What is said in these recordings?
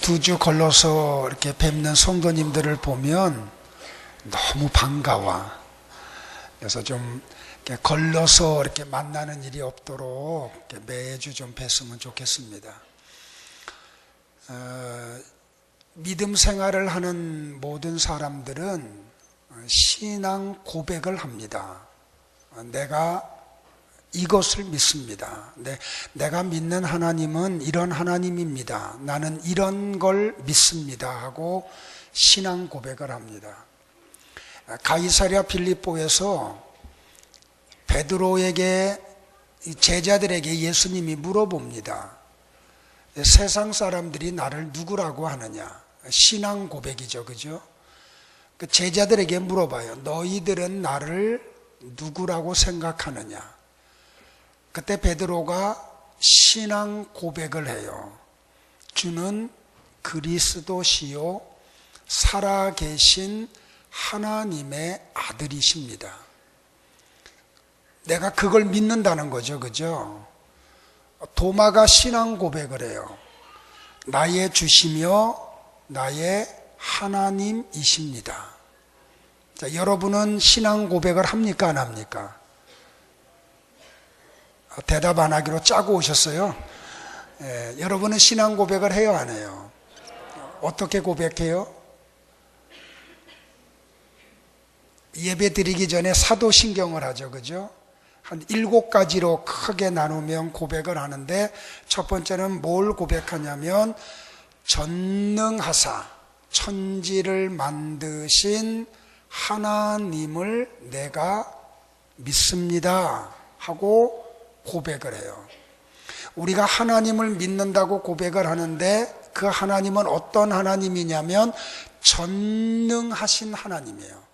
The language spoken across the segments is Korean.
두 주 걸러서 이렇게 뵙는 성도님들을 보면 너무 반가워. 그래서 좀 이렇게 걸러서 이렇게 만나는 일이 없도록 이렇게 매주 좀 뵀으면 좋겠습니다. 믿음 생활을 하는 모든 사람들은 신앙 고백을 합니다. 내가 이것을 믿습니다. 내가 믿는 하나님은 이런 하나님입니다. 나는 이런 걸 믿습니다 하고 신앙 고백을 합니다. 가이사랴 빌립보에서 베드로에게, 제자들에게 예수님이 물어봅니다. 세상 사람들이 나를 누구라고 하느냐? 신앙 고백이죠, 그죠? 그 제자들에게 물어봐요. 너희들은 나를 누구라고 생각하느냐? 그때 베드로가 신앙 고백을 해요. 주는 그리스도시요 살아계신 하나님의 아들이십니다. 내가 그걸 믿는다는 거죠, 그죠? 도마가 신앙 고백을 해요. 나의 주시며 나의 하나님이십니다. 자, 여러분은 신앙 고백을 합니까, 안 합니까? 대답 안 하기로 짜고 오셨어요? 여러분은 신앙 고백을 해요, 안 해요? 어떻게 고백해요? 예배 드리기 전에 사도신경을 하죠, 그죠? 한 7가지로 크게 나누면 고백을 하는데, 첫 번째는 뭘 고백하냐면 전능하사 천지를 만드신 하나님을 내가 믿습니다 하고 고백을 해요. 우리가 하나님을 믿는다고 고백을 하는데 그 하나님은 어떤 하나님이냐면 전능하신 하나님이에요.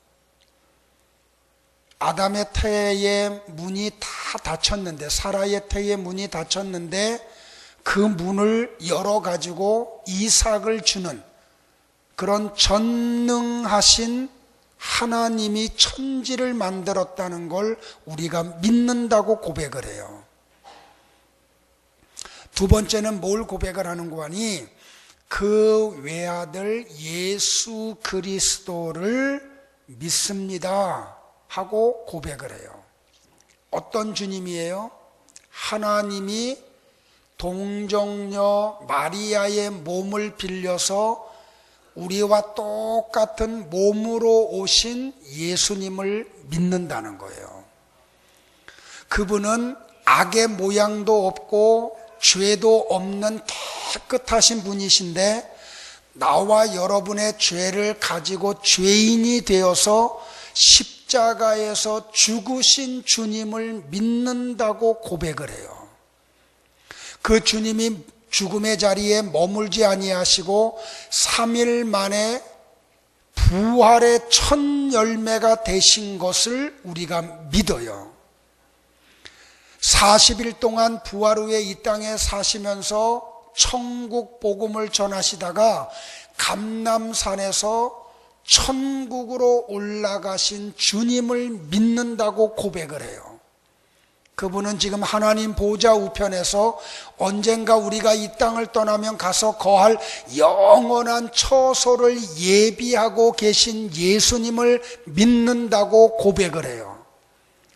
아담의 태의 문이 다 닫혔는데, 사라의 태의 문이 닫혔는데 그 문을 열어가지고 이삭을 주는 그런 전능하신 하나님이 천지를 만들었다는 걸 우리가 믿는다고 고백을 해요. 두 번째는 뭘 고백을 하는고 하니 그 외아들 예수 그리스도를 믿습니다 하고 고백을 해요. 어떤 주님이에요? 하나님이 동정녀 마리아의 몸을 빌려서 우리와 똑같은 몸으로 오신 예수님을 믿는다는 거예요. 그분은 악의 모양도 없고 죄도 없는 깨끗하신 분이신데 나와 여러분의 죄를 가지고 죄인이 되어서 십자가에서 죽으신 주님을 믿는다고 고백을 해요. 그 주님이 죽음의 자리에 머물지 아니하시고 3일 만에 부활의 첫 열매가 되신 것을 우리가 믿어요. 40일 동안 부활 후에 이 땅에 사시면서 천국 복음을 전하시다가 감람산에서 천국으로 올라가신 주님을 믿는다고 고백을 해요. 그분은 지금 하나님 보좌 우편에서 언젠가 우리가 이 땅을 떠나면 가서 거할 영원한 처소를 예비하고 계신 예수님을 믿는다고 고백을 해요.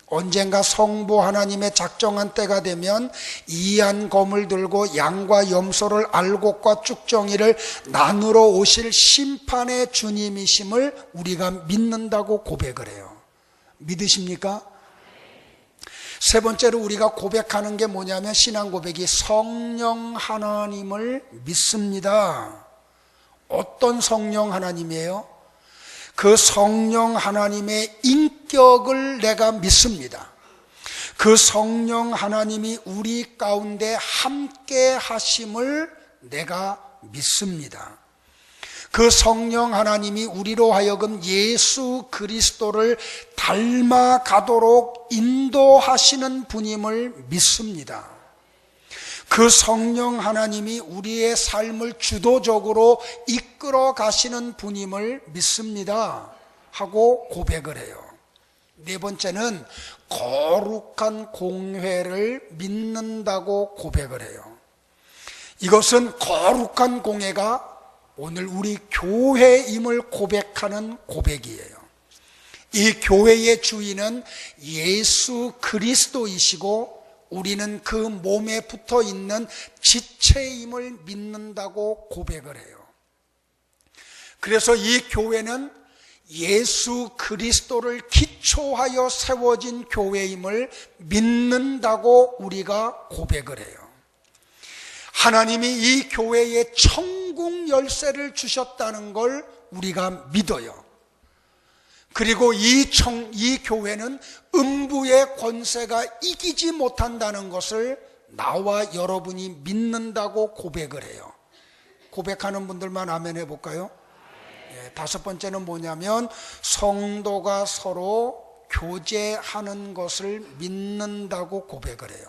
언젠가 성부 하나님의 작정한 때가 되면 이한 검을 들고 양과 염소를 알곡과 쭉정이를 나누러 오실 심판의 주님이심을 우리가 믿는다고 고백을 해요. 믿으십니까? 세 번째로 우리가 고백하는 게 뭐냐면 신앙 고백이 성령 하나님을 믿습니다. 어떤 성령 하나님이에요? 그 성령 하나님의 인격을 내가 믿습니다. 그 성령 하나님이 우리 가운데 함께 하심을 내가 믿습니다. 그 성령 하나님이 우리로 하여금 예수 그리스도를 닮아가도록 인도하시는 분임을 믿습니다. 그 성령 하나님이 우리의 삶을 주도적으로 이끌어 가시는 분임을 믿습니다 하고 고백을 해요. 네 번째는 거룩한 공회를 믿는다고 고백을 해요. 이것은 거룩한 공회가 오늘 우리 교회임을 고백하는 고백이에요. 이 교회의 주인은 예수 그리스도이시고 우리는 그 몸에 붙어 있는 지체임을 믿는다고 고백을 해요. 그래서 이 교회는 예수 그리스도를 기초하여 세워진 교회임을 믿는다고 우리가 고백을 해요. 하나님이 이 교회에 천국 열쇠를 주셨다는 걸 우리가 믿어요. 그리고 이 교회는 음부의 권세가 이기지 못한다는 것을 나와 여러분이 믿는다고 고백을 해요. 고백하는 분들만 아멘 해볼까요? 다섯 번째는 뭐냐면 성도가 서로 교제하는 것을 믿는다고 고백을 해요.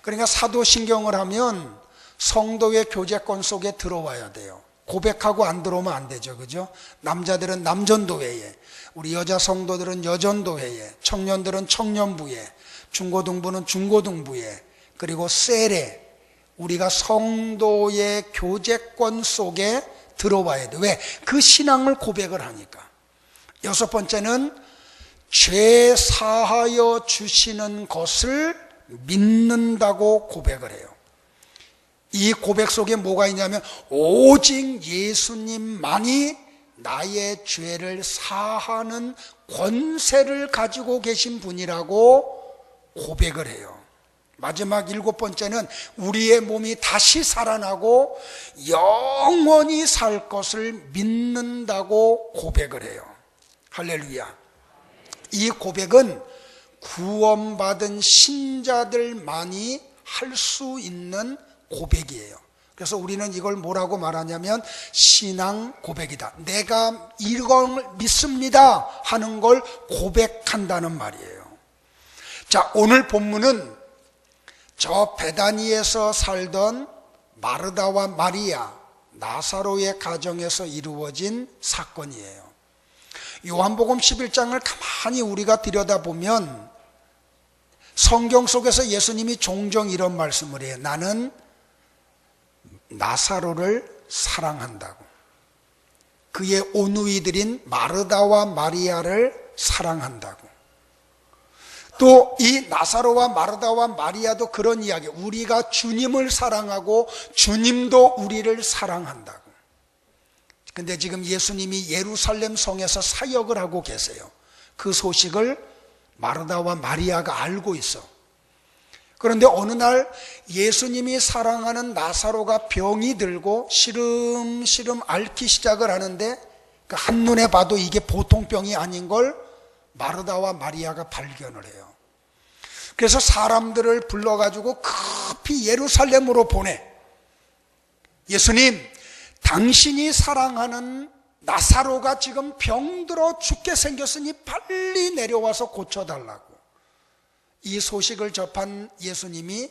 그러니까 사도신경을 하면 성도의 교제권 속에 들어와야 돼요. 고백하고 안 들어오면 안 되죠. 그죠? 남자들은 남전도회에, 우리 여자 성도들은 여전도회에, 청년들은 청년부에, 중고등부는 중고등부에, 그리고 셀에 우리가 성도의 교제권 속에 들어와야 돼. 왜? 그 신앙을 고백을 하니까. 여섯 번째는 죄 사하여 주시는 것을 믿는다고 고백을 해요. 이 고백 속에 뭐가 있냐면 오직 예수님만이 나의 죄를 사하는 권세를 가지고 계신 분이라고 고백을 해요. 마지막 일곱 번째는 우리의 몸이 다시 살아나고 영원히 살 것을 믿는다고 고백을 해요. 할렐루야. 이 고백은 구원받은 신자들만이 할 수 있는 고백이에요. 그래서 우리는 이걸 뭐라고 말하냐면 신앙 고백이다. 내가 이걸 믿습니다 하는 걸 고백한다는 말이에요. 자, 오늘 본문은 저 베다니에서 살던 마르다와 마리아, 나사로의 가정에서 이루어진 사건이에요. 요한복음 11장을 가만히 우리가 들여다보면 성경 속에서 예수님이 종종 이런 말씀을 해요. 나는 나사로를 사랑한다고. 그의 오누이들인 마르다와 마리아를 사랑한다고. 또 이 나사로와 마르다와 마리아도 그런 이야기, 우리가 주님을 사랑하고 주님도 우리를 사랑한다고. 근데 지금 예수님이 예루살렘 성에서 사역을 하고 계세요. 그 소식을 마르다와 마리아가 알고 있어. 그런데 어느 날 예수님이 사랑하는 나사로가 병이 들고 시름시름 앓기 시작을 하는데 그 한눈에 봐도 이게 보통 병이 아닌 걸 마르다와 마리아가 발견을 해요. 그래서 사람들을 불러가지고 급히 예루살렘으로 보내. 예수님, 당신이 사랑하는 나사로가 지금 병들어 죽게 생겼으니 빨리 내려와서 고쳐달라고. 이 소식을 접한 예수님이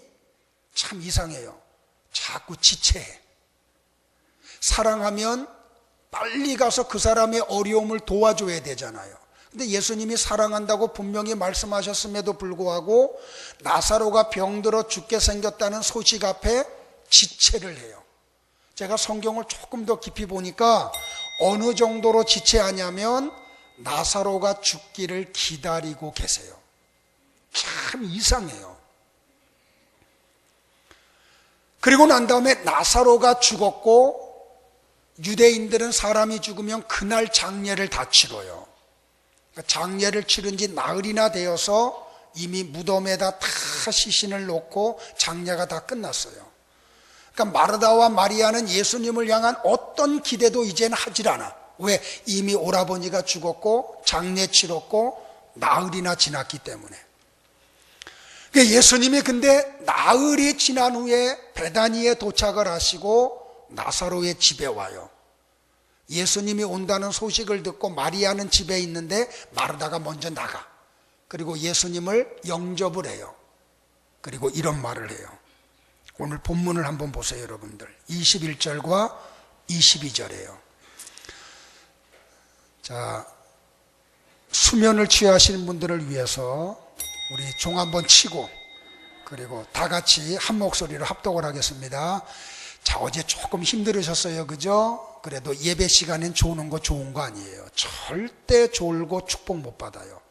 참 이상해요. 자꾸 지체해. 사랑하면 빨리 가서 그 사람의 어려움을 도와줘야 되잖아요. 근데 예수님이 사랑한다고 분명히 말씀하셨음에도 불구하고 나사로가 병들어 죽게 생겼다는 소식 앞에 지체를 해요. 제가 성경을 조금 더 깊이 보니까 어느 정도로 지체하냐면 나사로가 죽기를 기다리고 계세요. 참 이상해요. 그리고 난 다음에 나사로가 죽었고 유대인들은 사람이 죽으면 그날 장례를 다 치러요. 장례를 치른 지 나흘이나 되어서 이미 무덤에다 다 시신을 놓고 장례가 다 끝났어요. 그러니까 마르다와 마리아는 예수님을 향한 어떤 기대도 이제는 하질 않아. 왜? 이미 오라버니가 죽었고 장례 치렀고 나흘이나 지났기 때문에. 그러니까 예수님이 근데 나흘이 지난 후에 베다니에 도착을 하시고 나사로의 집에 와요. 예수님이 온다는 소식을 듣고 마리아는 집에 있는데 마르다가 먼저 나가. 그리고 예수님을 영접을 해요. 그리고 이런 말을 해요. 오늘 본문을 한번 보세요, 여러분들. 21절과 22절이에요. 자, 수면을 취하시는 분들을 위해서 우리 종 한번 치고 그리고 다 같이 한 목소리로 합독을 하겠습니다. 자, 어제 조금 힘들으셨어요, 그죠? 그래도 예배 시간엔 조는 거 좋은 거 아니에요. 절대 졸고 축복 못 받아요.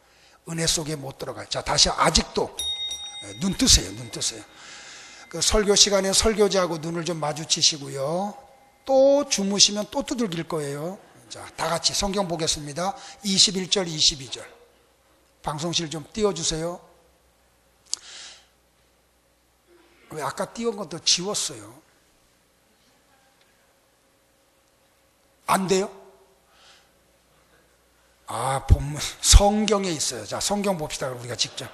은혜 속에 못 들어가요. 자, 다시 아직도 눈 뜨세요. 눈 뜨세요. 그 설교 시간에 설교자하고 눈을 좀 마주치시고요. 또 주무시면 또 두들길 거예요. 자, 다 같이 성경 보겠습니다. 21절, 22절. 방송실 좀 띄워주세요. 왜 아까 띄운 것도 지웠어요? 안 돼요? 아, 본문 성경에 있어요. 자, 성경 봅시다. 우리가 직접.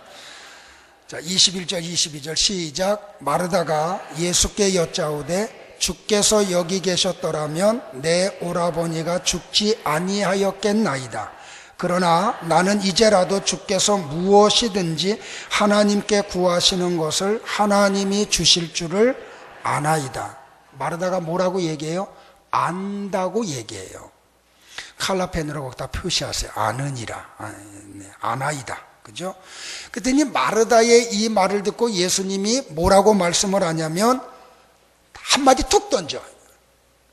자, 21절, 22절 시작. 마르다가 예수께 여짜오되 주께서 여기 계셨더라면 내 오라버니가 죽지 아니하였겠나이다. 그러나 나는 이제라도 주께서 무엇이든지 하나님께 구하시는 것을 하나님이 주실 줄을 아나이다. 마르다가 뭐라고 얘기해요? 안다고 얘기해요. 칼라펜으로 거기다 표시하세요. 아느니라. 아나이다. 그죠? 그랬더니 마르다의 이 말을 듣고 예수님이 뭐라고 말씀을 하냐면 한마디 툭 던져.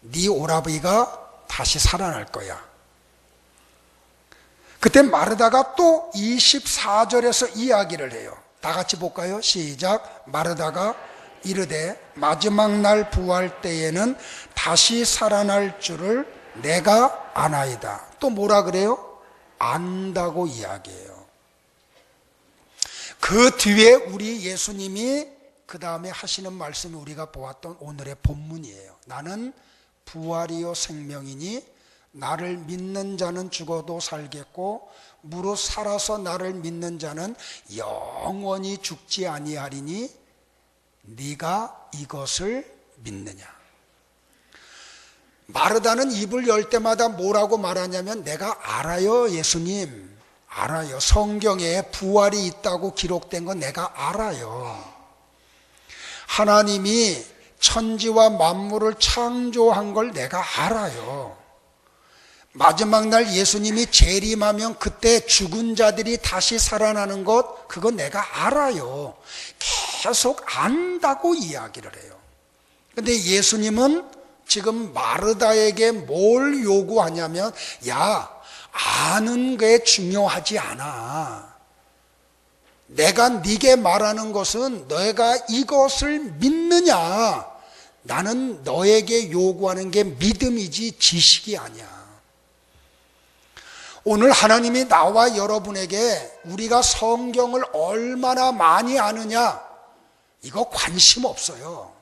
네 오라버니가 다시 살아날 거야. 그때 마르다가 또 24절에서 이야기를 해요. 다 같이 볼까요? 시작. 마르다가 이르되 마지막 날 부활 때에는 다시 살아날 줄을 내가 아나이다. 또 뭐라 그래요? 안다고 이야기해요. 그 뒤에 우리 예수님이 그 다음에 하시는 말씀이 우리가 보았던 오늘의 본문이에요. 나는 부활이요 생명이니 나를 믿는 자는 죽어도 살겠고 무릇 살아서 나를 믿는 자는 영원히 죽지 아니하리니 네가 이것을 믿느냐. 마르다는 입을 열 때마다 뭐라고 말하냐면 내가 알아요. 예수님 알아요. 성경에 부활이 있다고 기록된 건 내가 알아요. 하나님이 천지와 만물을 창조한 걸 내가 알아요. 마지막 날 예수님이 재림하면 그때 죽은 자들이 다시 살아나는 것, 그건 내가 알아요. 계속 안다고 이야기를 해요. 근데 예수님은 지금 마르다에게 뭘 요구하냐면, 야, 아는 게 중요하지 않아. 내가 네게 말하는 것은 너희가 이것을 믿느냐. 나는 너에게 요구하는 게 믿음이지 지식이 아니야. 오늘 하나님이 나와 여러분에게 우리가 성경을 얼마나 많이 아느냐, 이거 관심 없어요.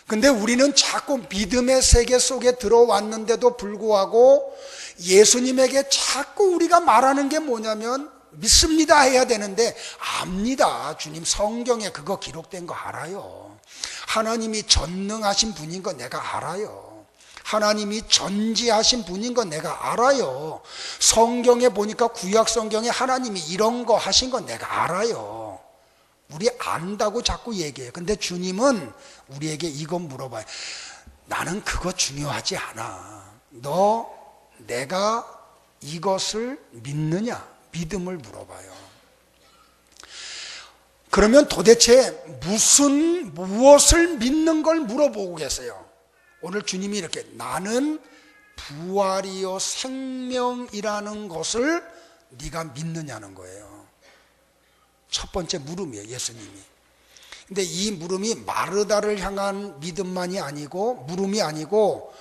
근데 우리는 자꾸 믿음의 세계 속에 들어왔는데도 불구하고 예수님에게 자꾸 우리가 말하는 게 뭐냐면 믿습니다 해야 되는데 압니다. 주님 성경에 그거 기록된 거 알아요. 하나님이 전능하신 분인 거 내가 알아요. 하나님이 전지하신 분인 건 내가 알아요. 성경에 보니까 구약 성경에 하나님이 이런 거 하신 건 내가 알아요. 우리 안다고 자꾸 얘기해요. 근데 주님은 우리에게 이건 물어봐요. 나는 그거 중요하지 않아. 너 내가 이것을 믿느냐? 믿음을 물어봐요. 그러면 도대체 무엇을 믿는 걸 물어보고 계세요? 오늘 주님이 이렇게 나는 부활이요 생명이라는 것을 네가 믿느냐는 거예요. 첫 번째 물음이에요, 예수님이. 근데 이 물음이 마르다를 향한 믿음만이 아니고, 물음이 아니고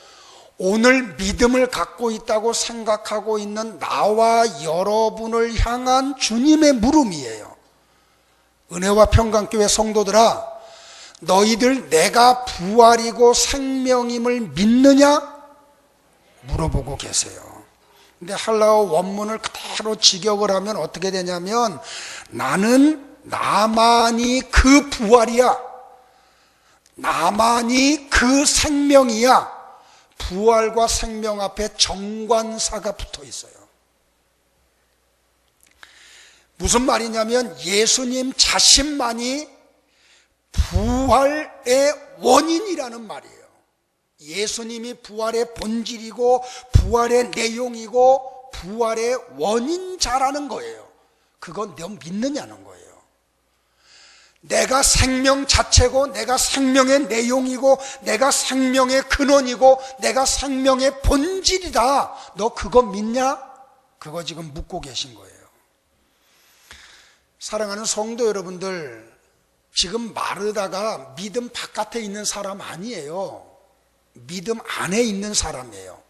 오늘 믿음을 갖고 있다고 생각하고 있는 나와 여러분을 향한 주님의 물음이에요. 은혜와 평강교회 성도들아, 너희들 내가 부활이고 생명임을 믿느냐? 물어보고 계세요. 근데 헬라어 원문을 그대로 직역을 하면 어떻게 되냐면 나는 나만이 그 부활이야. 나만이 그 생명이야. 부활과 생명 앞에 정관사가 붙어 있어요. 무슨 말이냐면 예수님 자신만이 부활의 원인이라는 말이에요. 예수님이 부활의 본질이고 부활의 내용이고 부활의 원인자라는 거예요. 그건 너 믿느냐는 거예요. 내가 생명 자체고, 내가 생명의 내용이고, 내가 생명의 근원이고, 내가 생명의 본질이다. 너 그거 믿냐? 그거 지금 묻고 계신 거예요. 사랑하는 성도 여러분들, 지금 마르다가 믿음 바깥에 있는 사람 아니에요. 믿음 안에 있는 사람이에요.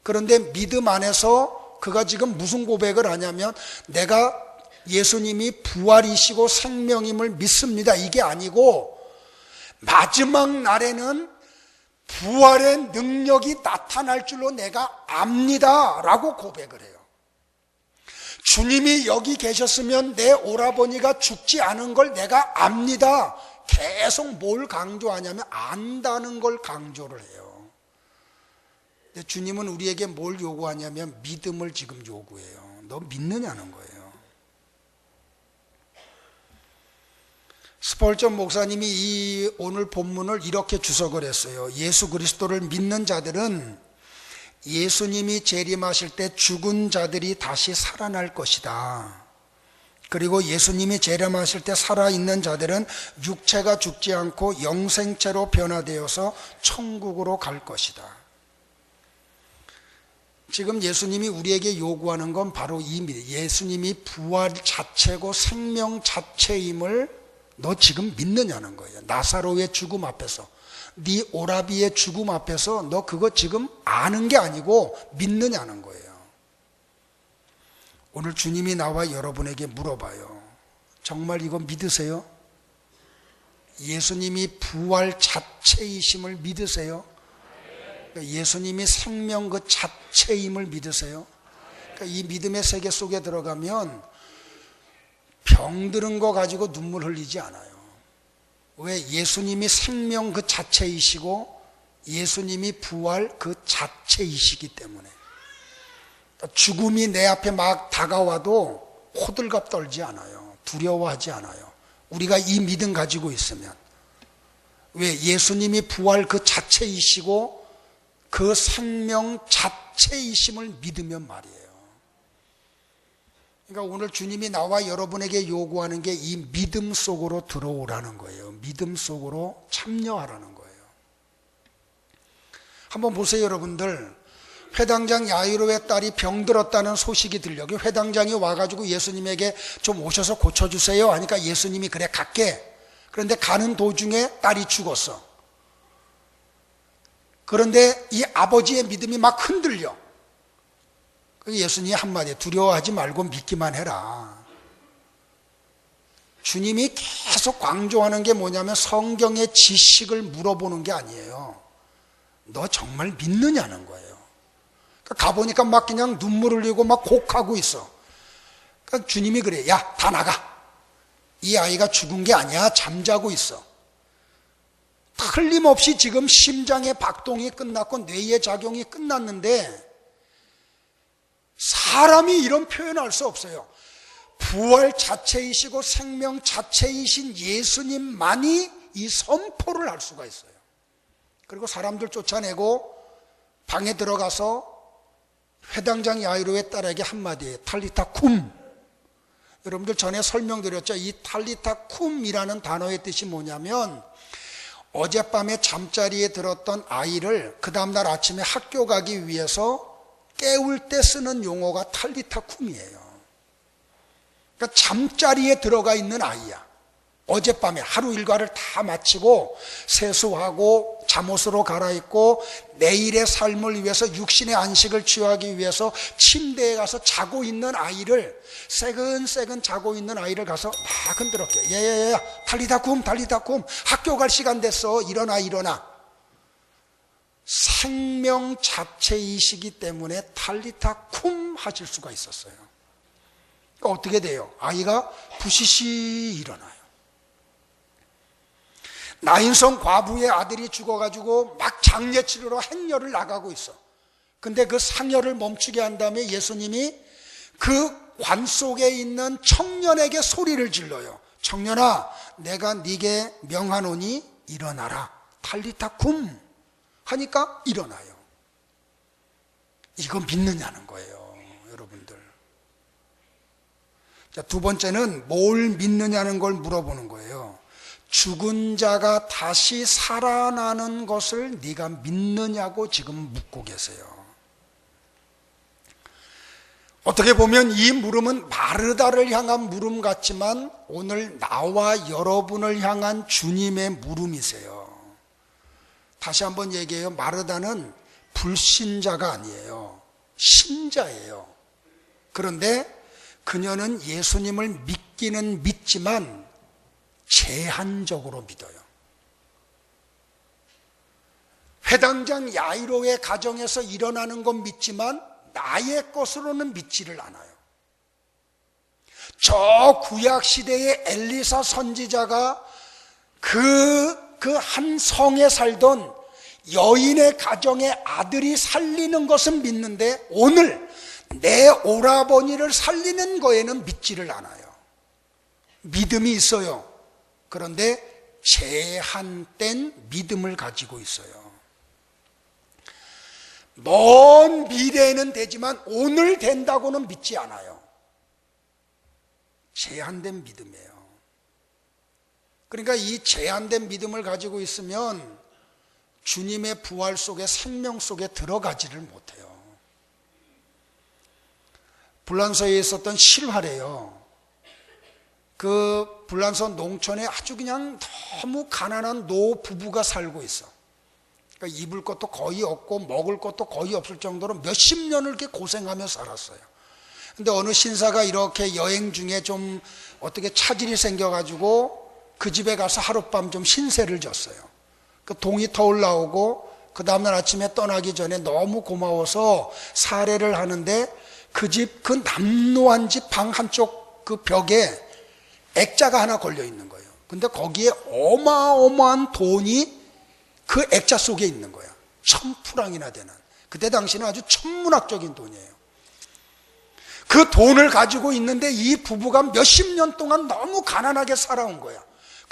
그런데 믿음 안에서 그가 지금 무슨 고백을 하냐면, 내가 예수님이 부활이시고 생명임을 믿습니다. 이게 아니고, 마지막 날에는 부활의 능력이 나타날 줄로 내가 압니다 라고 고백을 해요. 주님이 여기 계셨으면 내 오라버니가 죽지 않은 걸 내가 압니다. 계속 뭘 강조하냐면 안다는 걸 강조를 해요. 근데 주님은 우리에게 뭘 요구하냐면 믿음을 지금 요구해요. 너 믿느냐는 거예요. 스펄전 목사님이 이 오늘 본문을 이렇게 주석을 했어요. 예수 그리스도를 믿는 자들은 예수님이 재림하실 때 죽은 자들이 다시 살아날 것이다. 그리고 예수님이 재림하실 때 살아있는 자들은 육체가 죽지 않고 영생체로 변화되어서 천국으로 갈 것이다. 지금 예수님이 우리에게 요구하는 건 바로 이 예수님이 부활 자체고 생명 자체임을 너 지금 믿느냐는 거예요. 나사로의 죽음 앞에서, 네 오라비의 죽음 앞에서 너 그거 지금 아는 게 아니고 믿느냐는 거예요. 오늘 주님이 나와 여러분에게 물어봐요. 정말 이거 믿으세요? 예수님이 부활 자체이심을 믿으세요? 예수님이 생명 그 자체임을 믿으세요? 이 믿음의 세계 속에 들어가면 병드는 거 가지고 눈물 흘리지 않아요. 왜? 예수님이 생명 그 자체이시고 예수님이 부활 그 자체이시기 때문에. 죽음이 내 앞에 막 다가와도 호들갑 떨지 않아요. 두려워하지 않아요. 우리가 이 믿음 가지고 있으면. 왜? 예수님이 부활 그 자체이시고 그 생명 자체이심을 믿으면 말이에요. 그러니까 오늘 주님이 나와 여러분에게 요구하는 게 이 믿음 속으로 들어오라는 거예요. 믿음 속으로 참여하라는 거예요. 한번 보세요, 여러분들. 회당장 야이로의 딸이 병들었다는 소식이 들려. 회당장이 와가지고 예수님에게 좀 오셔서 고쳐주세요 하니까 예수님이 그래 갈게. 그런데 가는 도중에 딸이 죽었어. 그런데 이 아버지의 믿음이 막 흔들려. 예수님이 한마디, 두려워하지 말고 믿기만 해라. 주님이 계속 강조하는 게 뭐냐면 성경의 지식을 물어보는 게 아니에요. 너 정말 믿느냐는 거예요. 가보니까 막 그냥 눈물 흘리고 막 곡하고 있어. 그러니까 주님이 그래. 야, 다 나가. 이 아이가 죽은 게 아니야. 잠자고 있어. 틀림없이 지금 심장의 박동이 끝났고 뇌의 작용이 끝났는데 사람이 이런 표현할 수 없어요. 부활 자체이시고 생명 자체이신 예수님만이 이 선포를 할 수가 있어요. 그리고 사람들 쫓아내고 방에 들어가서 회당장 야이로의 딸에게 한마디, 탈리타 쿰. 여러분들 전에 설명드렸죠. 이 탈리타 쿰이라는 단어의 뜻이 뭐냐면 어젯밤에 잠자리에 들었던 아이를 그 다음날 아침에 학교 가기 위해서 깨울 때 쓰는 용어가 탈리타 쿰이에요. 그러니까 잠자리에 들어가 있는 아이야. 어젯밤에 하루 일과를 다 마치고 세수하고 잠옷으로 갈아입고 내일의 삶을 위해서 육신의 안식을 취하기 위해서 침대에 가서 자고 있는 아이를, 새근새근 자고 있는 아이를 가서 막 흔들었게. 예예예, 탈리타 쿰, 탈리타 쿰. 학교 갈 시간 됐어. 일어나, 일어나. 생명 자체이시기 때문에 탈리타 쿰 하실 수가 있었어요. 그러니까 어떻게 돼요? 아이가 부시시 일어나요. 나인성 과부의 아들이 죽어가지고 막 장례치르러 행렬을 나가고 있어. 근데 그 상여를 멈추게 한 다음에 예수님이 그 관 속에 있는 청년에게 소리를 질러요. 청년아, 내가 네게 명하노니 일어나라. 탈리타 쿰 하니까 일어나요. 이거 믿느냐는 거예요, 여러분들. 자, 두 번째는 뭘 믿느냐는 걸 물어보는 거예요. 죽은 자가 다시 살아나는 것을 네가 믿느냐고 지금 묻고 계세요. 어떻게 보면 이 물음은 마르다를 향한 물음 같지만 오늘 나와 여러분을 향한 주님의 물음이세요. 다시 한번 얘기해요. 마르다는 불신자가 아니에요. 신자예요. 그런데 그녀는 예수님을 믿기는 믿지만 제한적으로 믿어요. 회당장 야이로의 가정에서 일어나는 건 믿지만 나의 것으로는 믿지를 않아요. 저 구약시대의 엘리사 선지자가 그 한 성에 살던 여인의 가정의 아들이 살리는 것은 믿는데 오늘 내 오라버니를 살리는 거에는 믿지를 않아요. 믿음이 있어요. 그런데 제한된 믿음을 가지고 있어요. 먼 미래에는 되지만 오늘 된다고는 믿지 않아요. 제한된 믿음이에요. 그러니까 이 제한된 믿음을 가지고 있으면 주님의 부활 속에 생명 속에 들어가지를 못해요. 불란서에 있었던 실화래요. 그 불란서 농촌에 아주 그냥 너무 가난한 노 부부가 살고 있어. 그러니까 입을 것도 거의 없고 먹을 것도 거의 없을 정도로 몇십 년을 이렇게 고생하며 살았어요. 근데 어느 신사가 이렇게 여행 중에 좀 어떻게 차질이 생겨가지고 그 집에 가서 하룻밤 좀 신세를 졌어요. 그 동이 터올 나오고 그 다음날 아침에 떠나기 전에 너무 고마워서 사례를 하는데 그 집, 그 남노한 집 방 한쪽 그 벽에 액자가 하나 걸려 있는 거예요. 근데 거기에 어마어마한 돈이 그 액자 속에 있는 거야. 1000프랑이나 되는. 그때 당시는 아주 천문학적인 돈이에요. 그 돈을 가지고 있는데 이 부부가 몇십 년 동안 너무 가난하게 살아온 거야.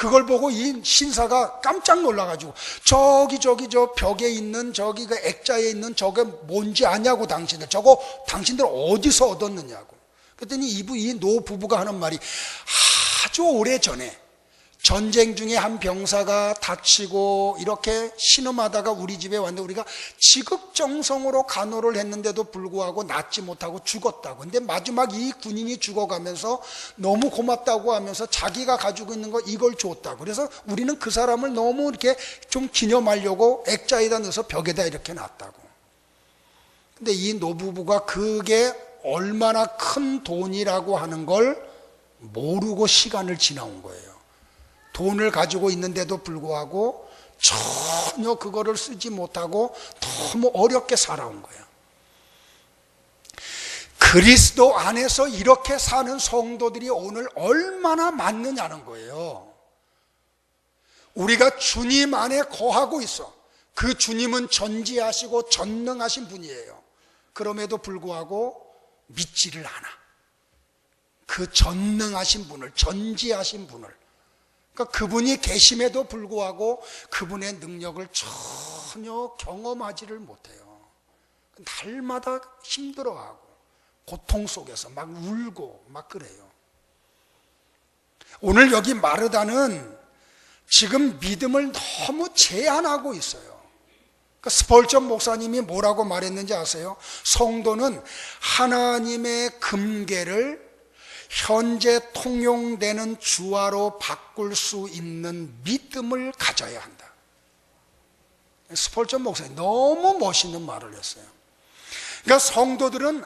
그걸 보고 이 신사가 깜짝 놀라가지고 저기 저 벽에 있는 저기 그 액자에 있는 저게 뭔지 아냐고 당신들. 저거 당신들 어디서 얻었느냐고. 그랬더니 이 노 부부가 하는 말이 아주 오래전에 전쟁 중에 한 병사가 다치고 이렇게 신음하다가 우리 집에 왔는데 우리가 지극정성으로 간호를 했는데도 불구하고 낫지 못하고 죽었다고. 근데 마지막 이 군인이 죽어가면서 너무 고맙다고 하면서 자기가 가지고 있는 거 이걸 줬다고. 그래서 우리는 그 사람을 너무 이렇게 좀 기념하려고 액자에다 넣어서 벽에다 이렇게 놨다고. 근데 이 노부부가 그게 얼마나 큰 돈이라고 하는 걸 모르고 시간을 지나온 거예요. 돈을 가지고 있는데도 불구하고 전혀 그거를 쓰지 못하고 너무 어렵게 살아온 거예요. 그리스도 안에서 이렇게 사는 성도들이 오늘 얼마나 많느냐는 거예요. 우리가 주님 안에 거하고 있어. 그 주님은 전지하시고 전능하신 분이에요. 그럼에도 불구하고 믿지를 않아. 그 전능하신 분을, 전지하신 분을. 그러니까 그분이 계심에도 불구하고 그분의 능력을 전혀 경험하지를 못해요. 날마다 힘들어하고 고통 속에서 막 울고 막 그래요. 오늘 여기 마르다는 지금 믿음을 너무 제한하고 있어요. 그러니까 스펄전 목사님이 뭐라고 말했는지 아세요? 성도는 하나님의 금계를 현재 통용되는 주화로 바꿀 수 있는 믿음을 가져야 한다. 스펄전 목사님 너무 멋있는 말을 했어요. 그러니까 성도들은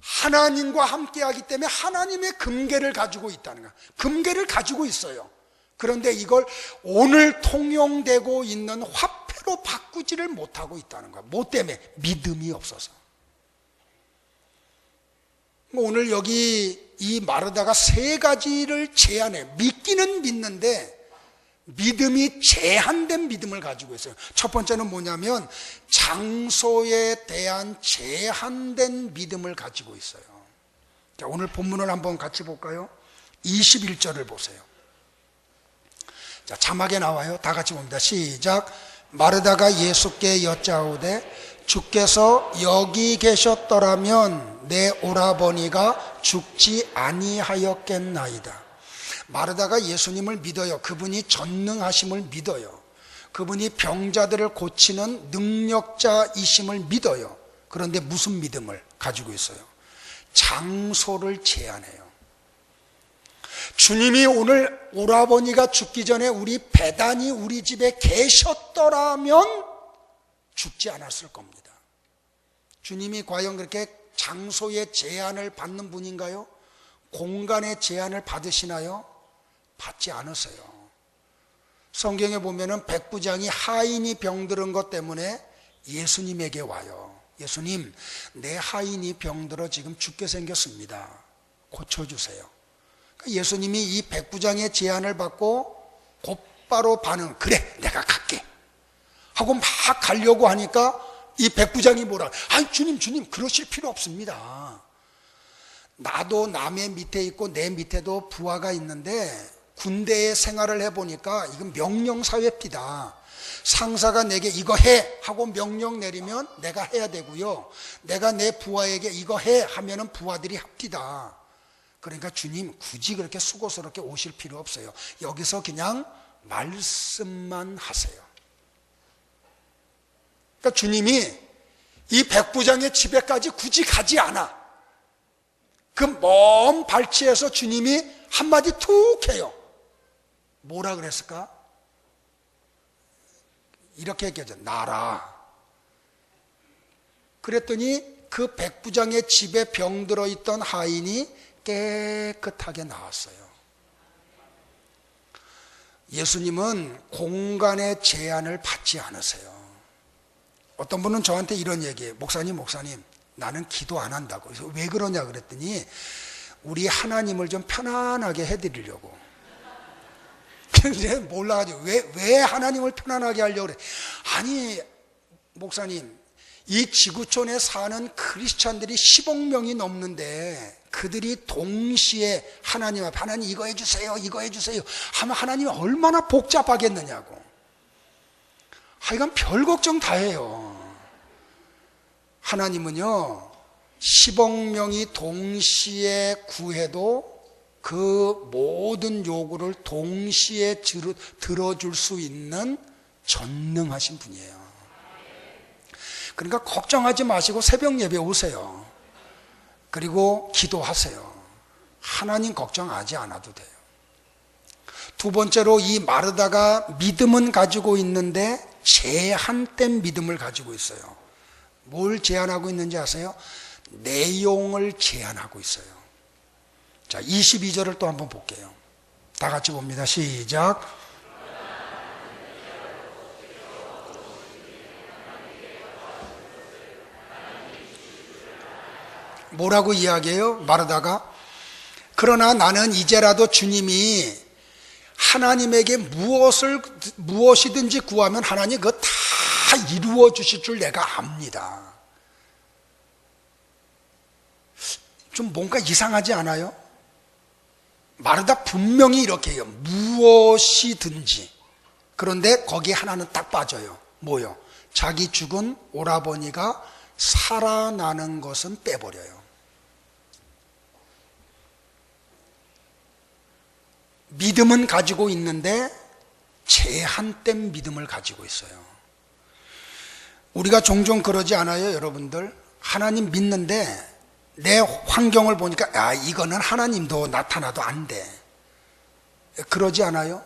하나님과 함께하기 때문에 하나님의 금계를 가지고 있다는 거야. 금계를 가지고 있어요. 그런데 이걸 오늘 통용되고 있는 화폐로 바꾸지를 못하고 있다는 거야. 뭐 때문에? 믿음이 없어서. 오늘 여기 이 마르다가 세 가지를 제한해. 믿기는 믿는데 믿음이 제한된 믿음을 가지고 있어요. 첫 번째는 뭐냐면 장소에 대한 제한된 믿음을 가지고 있어요. 자, 오늘 본문을 한번 같이 볼까요? 21절을 보세요. 자, 자막에 나와요. 다 같이 봅니다. 시작. 마르다가 예수께 여짜오되 주께서 여기 계셨더라면 내 오라버니가 죽지 아니하였겠나이다. 마르다가 예수님을 믿어요. 그분이 전능하심을 믿어요. 그분이 병자들을 고치는 능력자이심을 믿어요. 그런데 무슨 믿음을 가지고 있어요? 장소를 제한해요. 주님이 오늘 오라버니가 죽기 전에 우리 배단이 우리 집에 계셨더라면 죽지 않았을 겁니다. 주님이 과연 그렇게 장소의 제한을 받는 분인가요? 공간의 제한을 받으시나요? 받지 않으세요. 성경에 보면은 백부장이 하인이 병들은 것 때문에 예수님에게 와요. 예수님, 내 하인이 병들어 지금 죽게 생겼습니다. 고쳐주세요. 그러니까 예수님이 이 백부장의 제안을 받고 곧바로 반응, 그래, 내가 갈게 하고 막 가려고 하니까 이 백부장이 뭐라, 아니 주님 그러실 필요 없습니다. 나도 남의 밑에 있고 내 밑에도 부하가 있는데 군대에 생활을 해보니까 이건 명령사회입니다. 상사가 내게 이거 해 하고 명령 내리면 내가 해야 되고요, 내가 내 부하에게 이거 해 하면은 부하들이 합디다. 그러니까 주님 굳이 그렇게 수고스럽게 오실 필요 없어요. 여기서 그냥 말씀만 하세요. 그러니까 주님이 이 백부장의 집에까지 굳이 가지 않아. 그 먼 발치에서 주님이 한마디 툭 해요. 뭐라 그랬을까? 이렇게 얘기하죠. 나라. 그랬더니 그 백부장의 집에 병들어 있던 하인이 깨끗하게 나왔어요. 예수님은 공간의 제한을 받지 않으세요. 어떤 분은 저한테 이런 얘기해요. 목사님 나는 기도 안 한다고. 그래서 왜 그러냐 그랬더니 우리 하나님을 좀 편안하게 해드리려고. 근데 몰라가지고 왜 하나님을 편안하게 하려고 그래. 아니 목사님, 이 지구촌에 사는 크리스찬들이 10억 명이 넘는데 그들이 동시에 하나님 앞에 하나님 이거 해주세요 하면 하나님이 얼마나 복잡하겠느냐고. 하여간 별 걱정 다 해요. 하나님은요 10억 명이 동시에 구해도 그 모든 요구를 동시에 들어줄 수 있는 전능하신 분이에요. 그러니까 걱정하지 마시고 새벽 예배 오세요. 그리고 기도하세요. 하나님 걱정하지 않아도 돼요. 두 번째로 이 마르다가 믿음은 가지고 있는데 제한된 믿음을 가지고 있어요. 뭘 제한하고 있는지 아세요? 내용을 제한하고 있어요. 자, 22절을 또 한번 볼게요. 다 같이 봅니다. 시작. 뭐라고 이야기해요? 마르다가 그러나 나는 이제라도 주님이 하나님에게 무엇이든지 구하면 하나님 그거 다 이루어 주실 줄 내가 압니다. 좀 뭔가 이상하지 않아요? 마르다 분명히 이렇게 해요. 무엇이든지. 그런데 거기에 하나는 딱 빠져요. 뭐요? 자기 죽은 오라버니가 살아나는 것은 빼버려요. 믿음은 가지고 있는데 제한된 믿음을 가지고 있어요. 우리가 종종 그러지 않아요, 여러분들? 하나님 믿는데 내 환경을 보니까 이거는 하나님도 나타나도 안 돼. 그러지 않아요?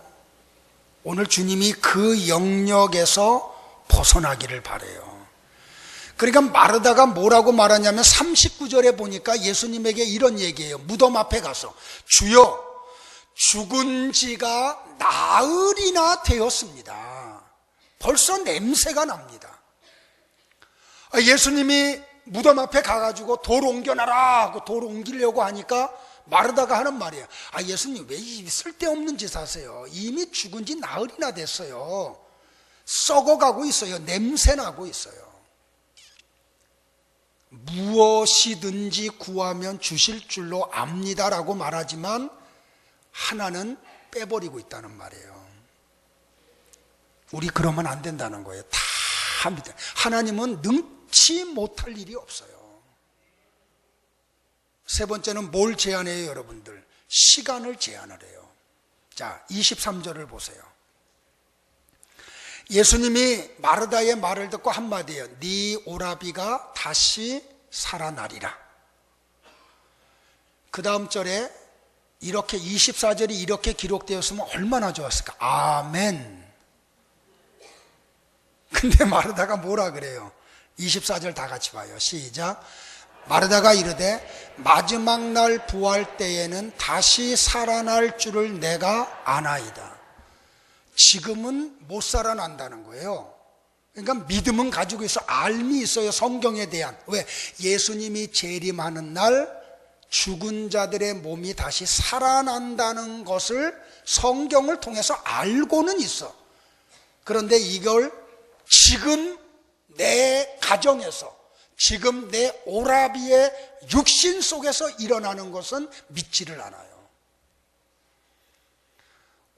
오늘 주님이 그 영역에서 벗어나기를 바라요. 그러니까 마르다가 뭐라고 말하냐면 39절에 보니까 예수님에게 이런 얘기예요. 무덤 앞에 가서 주여 죽은 지가 나흘이나 되었습니다. 벌써 냄새가 납니다. 예수님이 무덤 앞에 가가지고 돌 옮겨놔라 하고 돌 옮기려고 하니까 마르다가 하는 말이에요. 예수님 왜 쓸데없는 짓 하세요? 이미 죽은 지 나흘이나 됐어요. 썩어가고 있어요. 냄새나고 있어요. 무엇이든지 구하면 주실 줄로 압니다라고 말하지만 하나는 빼버리고 있다는 말이에요. 우리 그러면 안 된다는 거예요. 다 합니다. 하나님은 능치 못할 일이 없어요. 세 번째는 뭘 제한해요, 여러분들? 시간을 제한을 해요. 자, 23절을 보세요. 예수님이 마르다의 말을 듣고 한마디예요. 네 오라비가 다시 살아나리라. 그 다음 절에 이렇게 24절이 이렇게 기록되었으면 얼마나 좋았을까? 아멘. 근데 마르다가 뭐라 그래요? 24절 다 같이 봐요. 시작. 마르다가 이르되 마지막 날 부활 때에는 다시 살아날 줄을 내가 아나이다. 지금은 못 살아난다는 거예요. 그러니까 믿음은 가지고 있어. 알미 있어요. 성경에 대한. 왜? 예수님이 재림하는 날 죽은 자들의 몸이 다시 살아난다는 것을 성경을 통해서 알고는 있어. 그런데 이걸 지금 내 가정에서, 지금 내 오라비의 육신 속에서 일어나는 것은 믿지를 않아요.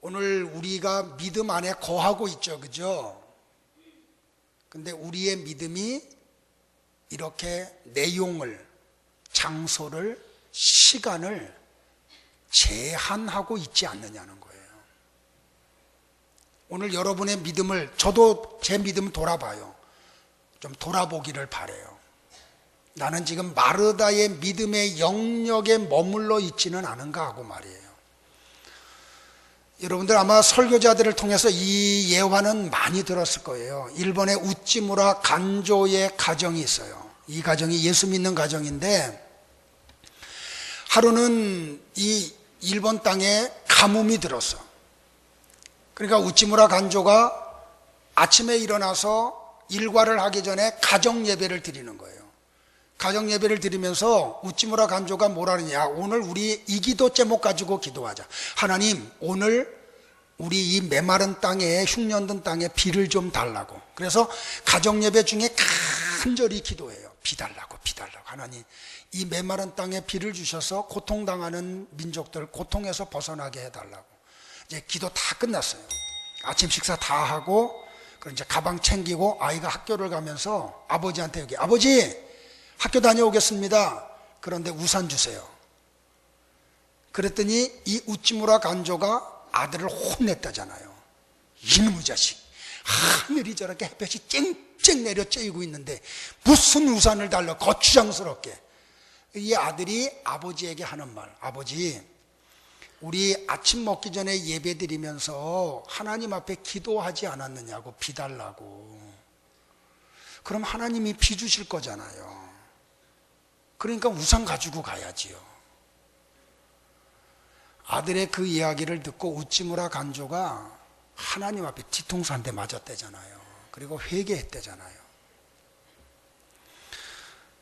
오늘 우리가 믿음 안에 거하고 있죠, 그죠? 근데 우리의 믿음이 이렇게 내용을, 장소를, 시간을 제한하고 있지 않느냐는 거예요. 오늘 여러분의 믿음을, 저도 제 믿음을 돌아봐요. 좀 돌아보기를 바라요. 나는 지금 마르다의 믿음의 영역에 머물러 있지는 않은가 하고 말이에요. 여러분들 아마 설교자들을 통해서 이 예화는 많이 들었을 거예요. 일본의 우찌무라 간조의 가정이 있어요. 이 가정이 예수 믿는 가정인데, 하루는 이 일본 땅에 가뭄이 들었어. 그러니까 우찌무라 간조가 아침에 일어나서 일과를 하기 전에 가정 예배를 드리는 거예요. 가정 예배를 드리면서 우찌무라 간조가 뭐라 그러냐, 오늘 우리 이 기도 제목 가지고 기도하자. 하나님, 오늘 우리 이 메마른 땅에, 흉년든 땅에 비를 좀 달라고. 그래서 가정 예배 중에 간절히 기도해요. 비 달라고, 비 달라고. 하나님, 이 메마른 땅에 비를 주셔서 고통당하는 민족들 고통에서 벗어나게 해달라고. 이제 기도 다 끝났어요. 아침 식사 다 하고, 그럼 이제 가방 챙기고 아이가 학교를 가면서 아버지한테, 여기 아버지 학교 다녀오겠습니다. 그런데 우산 주세요. 그랬더니 이 우찌무라 간조가 아들을 혼냈다잖아요. 이놈의 자식, 하늘이 저렇게 햇볕이 쨍쨍 내려 쬐이고 있는데 무슨 우산을 달라, 거추장스럽게. 이 아들이 아버지에게 하는 말, 아버지, 우리 아침 먹기 전에 예배 드리면서 하나님 앞에 기도하지 않았느냐고, 비 달라고. 그럼 하나님이 비 주실 거잖아요. 그러니까 우산 가지고 가야지요. 아들의 그 이야기를 듣고 우찌무라 간조가 하나님 앞에 뒤통수 한 대 맞았대잖아요. 그리고 회개했대잖아요.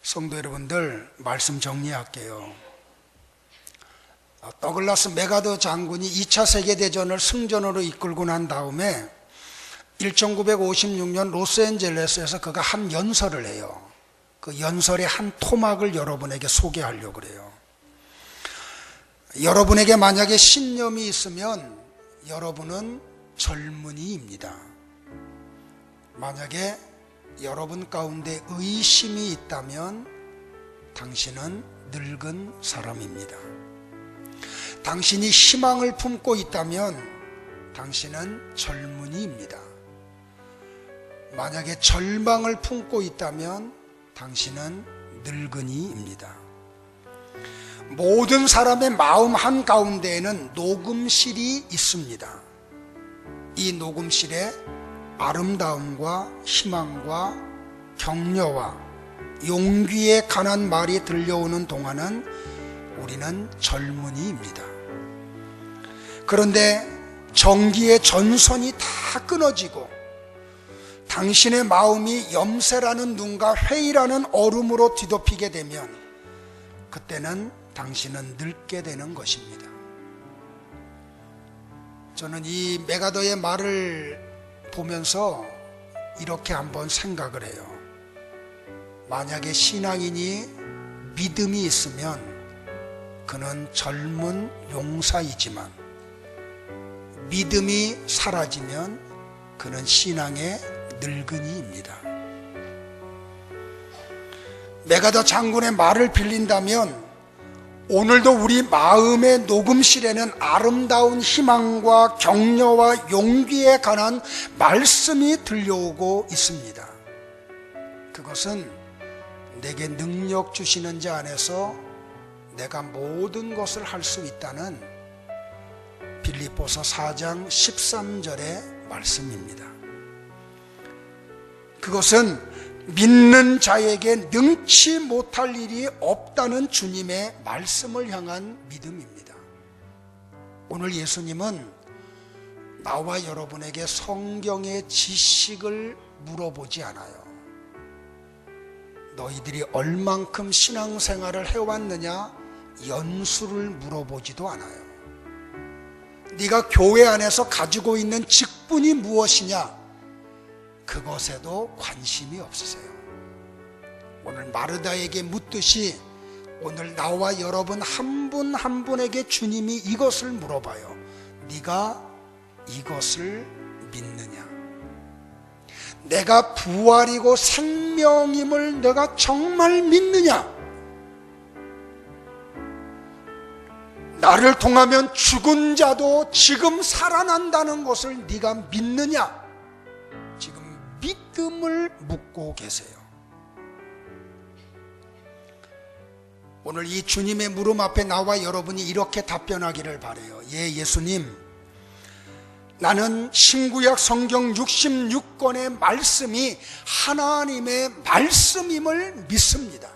성도 여러분들, 말씀 정리할게요. 더글라스 메가더 장군이 2차 세계대전을 승전으로 이끌고 난 다음에 1956년 로스앤젤레스에서 그가 한 연설을 해요. 그 연설의 한 토막을 여러분에게 소개하려고 그래요. 여러분에게 만약에 신념이 있으면 여러분은 젊은이입니다. 만약에 여러분 가운데 의심이 있다면 당신은 늙은 사람입니다. 당신이 희망을 품고 있다면 당신은 젊은이입니다. 만약에 절망을 품고 있다면 당신은 늙은이입니다. 모든 사람의 마음 한가운데에는 녹음실이 있습니다. 이 녹음실에 아름다움과 희망과 격려와 용기에 관한 말이 들려오는 동안은 우리는 젊은이입니다. 그런데 정기의 전선이 다 끊어지고 당신의 마음이 염세라는 눈과 회의라는 얼음으로 뒤덮이게 되면 그때는 당신은 늙게 되는 것입니다. 저는 이 메가더의 말을 보면서 이렇게 한번 생각을 해요. 만약에 신앙인이 믿음이 있으면 그는 젊은 용사이지만 믿음이 사라지면 그는 신앙의 늙은이입니다. 메가더 장군의 말을 빌린다면 오늘도 우리 마음의 녹음실에는 아름다운 희망과 격려와 용기에 관한 말씀이 들려오고 있습니다. 그것은 내게 능력 주시는 자 안에서 내가 모든 것을 할 수 있다는 빌립보서 4장 13절의 말씀입니다. 그것은 믿는 자에게 능치 못할 일이 없다는 주님의 말씀을 향한 믿음입니다. 오늘 예수님은 나와 여러분에게 성경의 지식을 물어보지 않아요. 너희들이 얼만큼 신앙생활을 해왔느냐 연수를 물어보지도 않아요. 네가 교회 안에서 가지고 있는 직분이 무엇이냐 그것에도 관심이 없으세요. 오늘 마르다에게 묻듯이 오늘 나와 여러분 한 분 한 분에게 주님이 이것을 물어봐요. 네가 이것을 믿느냐? 내가 부활이고 생명임을 내가 정말 믿느냐? 나를 통하면 죽은 자도 지금 살아난다는 것을 네가 믿느냐? 지금 믿음을 묻고 계세요. 오늘 이 주님의 물음 앞에 나와 여러분이 이렇게 답변하기를 바라요. 예, 예수님, 나는 신구약 성경 66권의 말씀이 하나님의 말씀임을 믿습니다.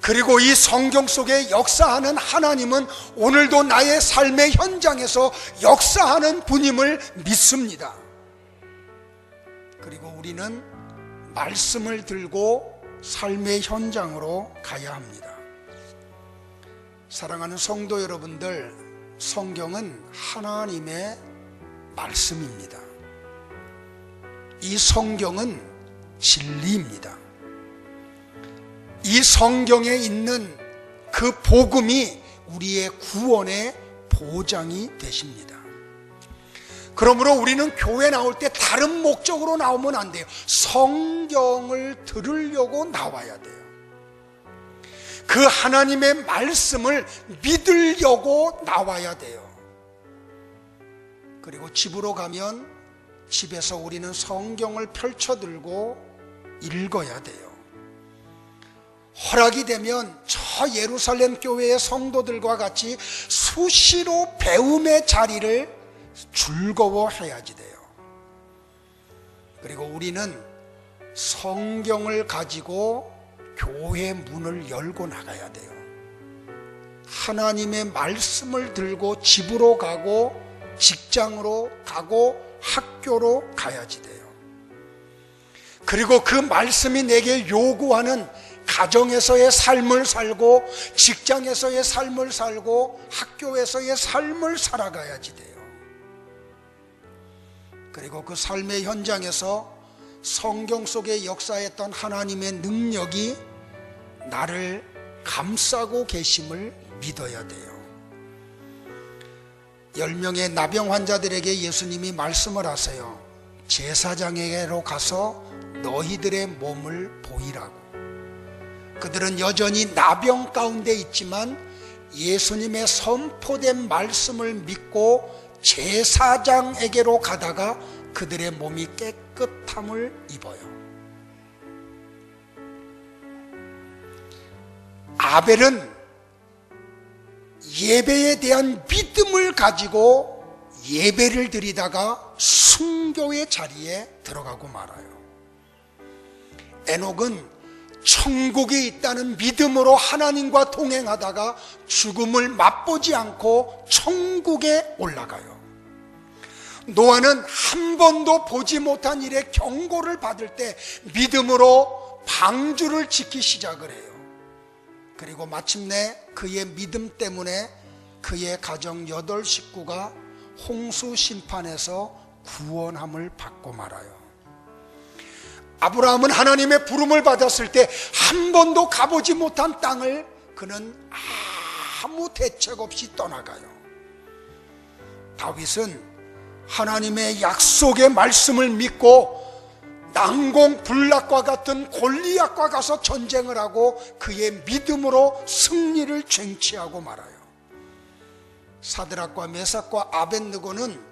그리고 이 성경 속에 역사하는 하나님은 오늘도 나의 삶의 현장에서 역사하는 분임을 믿습니다. 그리고 우리는 말씀을 들고 삶의 현장으로 가야 합니다. 사랑하는 성도 여러분들, 성경은 하나님의 말씀입니다. 이 성경은 진리입니다. 이 성경에 있는 그 복음이 우리의 구원의 보장이 되십니다. 그러므로 우리는 교회 나올 때 다른 목적으로 나오면 안 돼요. 성경을 들으려고 나와야 돼요. 그 하나님의 말씀을 믿으려고 나와야 돼요. 그리고 집으로 가면 집에서 우리는 성경을 펼쳐들고 읽어야 돼요. 허락이 되면 저 예루살렘 교회의 성도들과 같이 수시로 배움의 자리를 즐거워해야지 돼요. 그리고 우리는 성경을 가지고 교회 문을 열고 나가야 돼요. 하나님의 말씀을 들고 집으로 가고 직장으로 가고 학교로 가야지 돼요. 그리고 그 말씀이 내게 요구하는 가정에서의 삶을 살고 직장에서의 삶을 살고 학교에서의 삶을 살아가야지 돼요. 그리고 그 삶의 현장에서 성경 속에 역사했던 하나님의 능력이 나를 감싸고 계심을 믿어야 돼요. 10명의 나병 환자들에게 예수님이 말씀을 하세요. 제사장에게로 가서 너희들의 몸을 보이라고. 그들은 여전히 나병 가운데 있지만 예수님의 선포된 말씀을 믿고 제사장에게로 가다가 그들의 몸이 깨끗함을 입어요. 아벨은 예배에 대한 믿음을 가지고 예배를 드리다가 순교의 자리에 들어가고 말아요. 에녹은 천국이 있다는 믿음으로 하나님과 동행하다가 죽음을 맛보지 않고 천국에 올라가요. 노아는 한 번도 보지 못한 일에 경고를 받을 때 믿음으로 방주를 짓기 시작을 해요. 그리고 마침내 그의 믿음 때문에 그의 가정 8식구가 홍수 심판에서 구원함을 받고 말아요. 아브라함은 하나님의 부름을 받았을 때 한 번도 가보지 못한 땅을 그는 아무 대책 없이 떠나가요. 다윗은 하나님의 약속의 말씀을 믿고 난공불락과 같은 골리앗과 가서 전쟁을 하고 그의 믿음으로 승리를 쟁취하고 말아요. 사드락과 메삭과 아벳느고는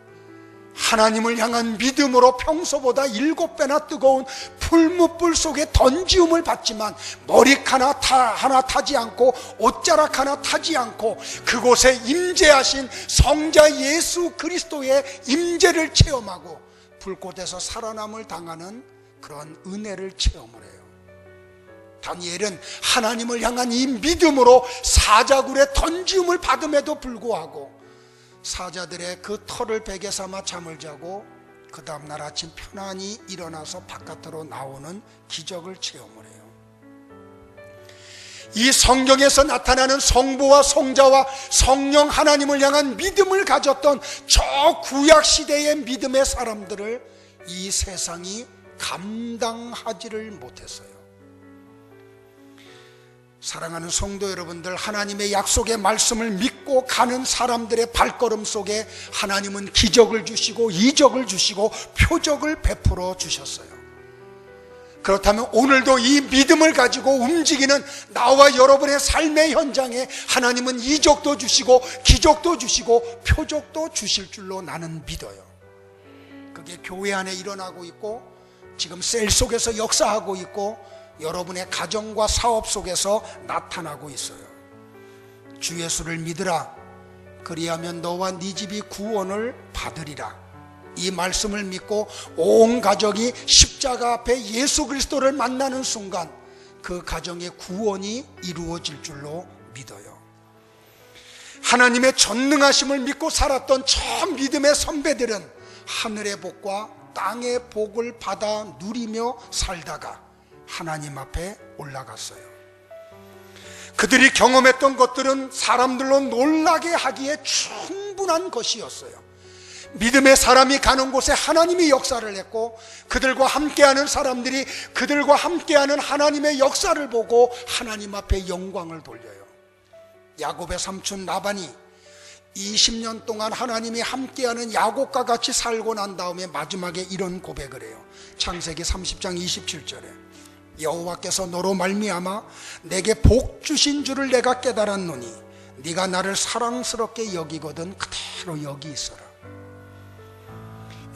하나님을 향한 믿음으로 평소보다 7배나 뜨거운 풀무불 속에 던지움을 받지만 머리카락 하나 타지 않고 옷자락 하나 타지 않고 그곳에 임재하신 성자 예수 그리스도의 임재를 체험하고 불꽃에서 살아남을 당하는 그런 은혜를 체험을 해요. 다니엘은 하나님을 향한 이 믿음으로 사자굴에 던지움을 받음에도 불구하고 사자들의 그 털을 베개 삼아 잠을 자고 그 다음날 아침 편안히 일어나서 바깥으로 나오는 기적을 체험을 해요. 이 성경에서 나타나는 성부와 성자와 성령 하나님을 향한 믿음을 가졌던 저 구약시대의 믿음의 사람들을 이 세상이 감당하지를 못했어요. 사랑하는 성도 여러분들, 하나님의 약속의 말씀을 믿고 가는 사람들의 발걸음 속에 하나님은 기적을 주시고 이적을 주시고 표적을 베풀어 주셨어요. 그렇다면 오늘도 이 믿음을 가지고 움직이는 나와 여러분의 삶의 현장에 하나님은 이적도 주시고 기적도 주시고 표적도 주실 줄로 나는 믿어요. 그게 교회 안에 일어나고 있고 지금 셀 속에서 역사하고 있고 여러분의 가정과 사업 속에서 나타나고 있어요. 주 예수를 믿으라. 그리하면 너와 네 집이 구원을 받으리라. 이 말씀을 믿고 온 가족이 십자가 앞에 예수 그리스도를 만나는 순간 그 가정의 구원이 이루어질 줄로 믿어요. 하나님의 전능하심을 믿고 살았던 저 믿음의 선배들은 하늘의 복과 땅의 복을 받아 누리며 살다가 하나님 앞에 올라갔어요. 그들이 경험했던 것들은 사람들로 놀라게 하기에 충분한 것이었어요. 믿음의 사람이 가는 곳에 하나님이 역사를 했고 그들과 함께하는 사람들이 그들과 함께하는 하나님의 역사를 보고 하나님 앞에 영광을 돌려요. 야곱의 삼촌 라반이 20년 동안 하나님이 함께하는 야곱과 같이 살고 난 다음에 마지막에 이런 고백을 해요. 창세기 30장 27절에 여호와께서 너로 말미암아 내게 복 주신 줄을 내가 깨달았노니 네가 나를 사랑스럽게 여기거든 그대로 여기 있어라.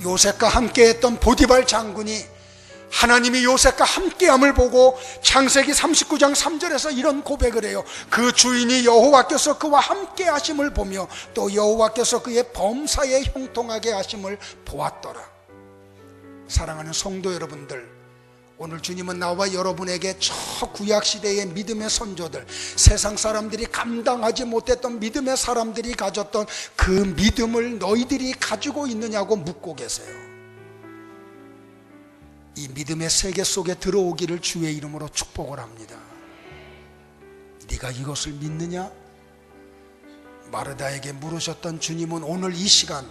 요셉과 함께했던 보디발 장군이 하나님이 요셉과 함께함을 보고 창세기 39장 3절에서 이런 고백을 해요. 그 주인이 여호와께서 그와 함께 하심을 보며 또 여호와께서 그의 범사에 형통하게 하심을 보았더라. 사랑하는 성도 여러분들, 오늘 주님은 나와 여러분에게 저 구약시대의 믿음의 선조들, 세상 사람들이 감당하지 못했던 믿음의 사람들이 가졌던 그 믿음을 너희들이 가지고 있느냐고 묻고 계세요. 이 믿음의 세계 속에 들어오기를 주의 이름으로 축복을 합니다. 네가 이것을 믿느냐? 마르다에게 물으셨던 주님은 오늘 이 시간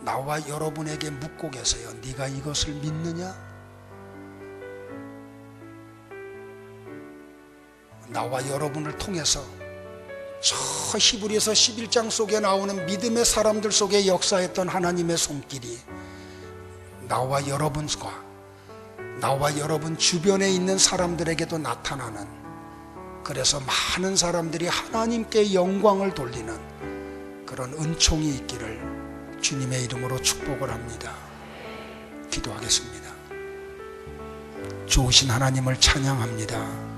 나와 여러분에게 묻고 계세요. 네가 이것을 믿느냐? 나와 여러분을 통해서 저 히브리서 11장 속에 나오는 믿음의 사람들 속에 역사했던 하나님의 손길이 나와 여러분과 나와 여러분 주변에 있는 사람들에게도 나타나는, 그래서 많은 사람들이 하나님께 영광을 돌리는 그런 은총이 있기를 주님의 이름으로 축복을 합니다. 기도하겠습니다. 좋으신 하나님을 찬양합니다.